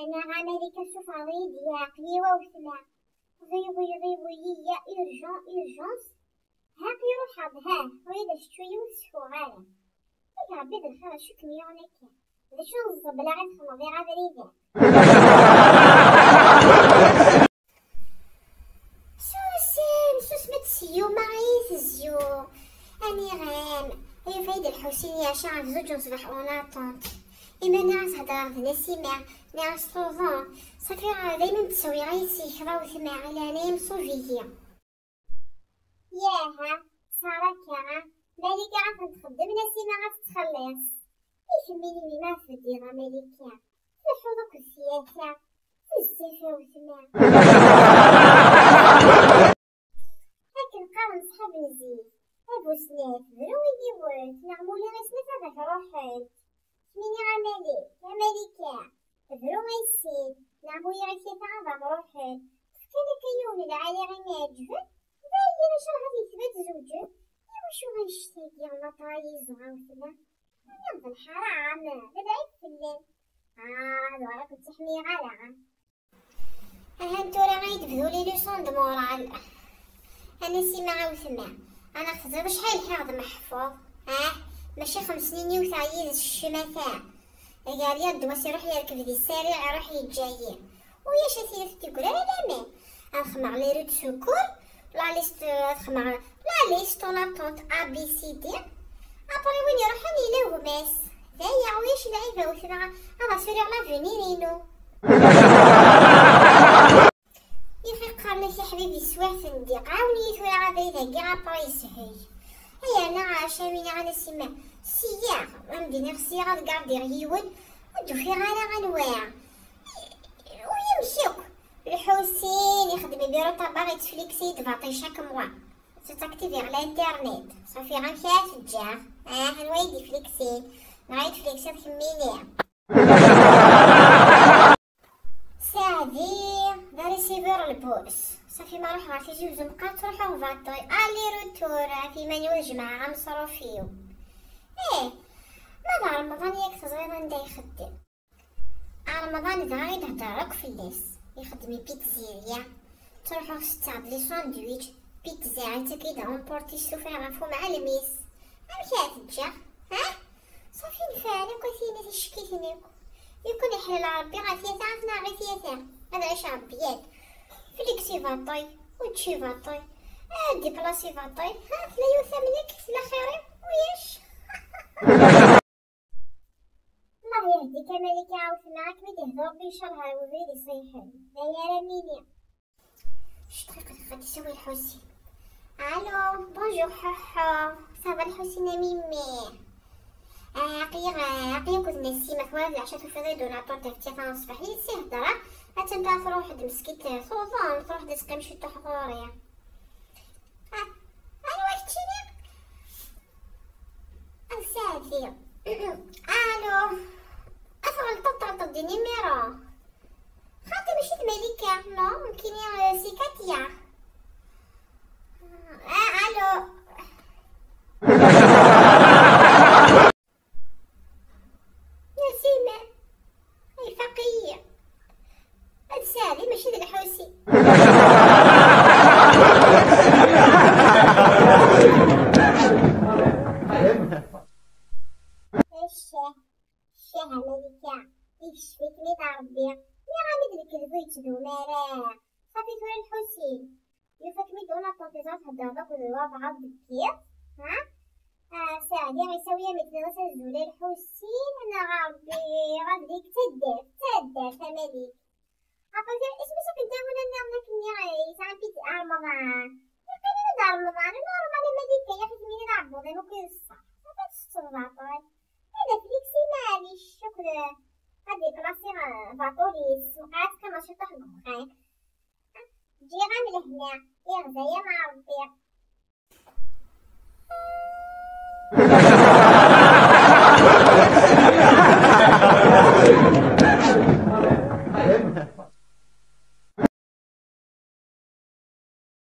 أنا غاملك شوف عريض يا قليوة وسمع غيوي يا إيرجونس هاك يروح ها ويدا شوية وسفوغالا يا ربي بالخير شو كميونك إذا شو الزبلة غير خمضي غادريدا شو سمت سيو معي زيو أني غام هي فايدة الحسين يا شعب زوج نصبح وناطنت إما ناس هدار نسيمة ناس طوفان صافي راه دايما تسوي غيسي كرا وثمع على نايم صوفية ياها صارت كرا مالكة غتخدم نسيمة غتتخلص يكملي ما في الديرة مالكة الحروك السياسة الزفة وثمع هاك نقارن صحاب نزيد أبو سنات برو يجيبوت نعمولي غي سنات هذاك روحت مني عمليكا برو غيسين نعمولي غي سنات هذاك روحت كان كيون العالي غي ناجفت باين شو غادي يثبت زوجك إيوا شو غيشتاقي الله طايز وعاوتنا نظن الحرام بدعي تفلن دوارا كنت تحمي غلعة هانتو راه غيدبدولي لوسون دو مورال أنا سيما عاوتنا أنا خزر شحال حاض محفوظ ماشي 5 سنين يوثايد الشمثاء قال يا الدواس يروح يركب ذي السريع يروح يتجاي ويا شتي تقول لا لا نخمع لي ريد سكور لا ليست نخمع لا ليست نطونت ا بي سي دي ابري وين يروح اني لو بس ذايا وياش لعيبه وثنا هذا سريع لا فينينو قالت يا حبيبي سواح فندق عاوني ثورة غادي كاع برايس هي انا عايشه من على السماء السياق غندير السياق كاع دير هيول ودو في غالا غنواع ويمشيوك الحسين يخدم بيرو طباغ يتفليكسي دفاطي شاك موا تاكتيفي على الانترنت صافي غنمشي تجاه هنوايدي فليكسي نغايد فليكسي تخميني ساعدي داري سيبر البوس صافي ما روح غادي يجيو زنقات تروحو فاطوي الي روتور في مانيو الجماعة غنصرفيو ما رمضان ياك صغير ندا يخدم رمضان دا غير يهدرك في الليس يخدمي بيتزيريا تروحو تصطاد لي ساندويتش بيتزا انت كيدا اونبورتي السفرة غنفو مع الميس مشات تجا صافي نفعلك وثينا تشكيتنيك يكون يحلل ربي غا ثيثا عرفنا غي ثيثا هذا عيش ربيات فليكسي فاطي وتشي فاطي دي بلاصي فاطي لا يثمنك لا خيري وياش الله يهديك مالك عاوت معاك مي تهضر بي شرها وبيدي صيحن يا رمينيا شطريقة غادي يسوي الحسين الو بونجور ححا صافا الحسين ميمي عقيا كنت نسيمة ثوالف العشاء تفضي دون عطور تفتيثا نصبح لي سي هدرا هتنتا تروح واحد مسكيت صوفان تروح ديسكا مشي تحضوريا أنا واش تشيني أسافي الو أفضل تطرط دي نيميرو خاطر مشيت ملكة نو ممكن سي كاتيا الو نسيمة هي فقية السالي ماشي ذا الحوسي الشاه ملكة يكشفك ميت ربي يا غامد الكذبو يتدو مراه صافي تولي الحسين يوفاك ميت دونا طونتيزات هدابك والوضع بكيف ساعدي غيساويها مثل راس الزولة الحسين انا غاديك تدار تماليك عطيتي اسمي ساكنتا هنا نعمنا كني غايس عم بيت رمضان يقيني دار رمضان نورمال مليكة يا اخي منين نعبوضي ممكن الصح صافي تشتغل باطول هذا فليكسي معليش شكرا غادي بلاصي باطولي السوقات كما شي طاح دخان جي غامل هنا يا غزايا مع ربي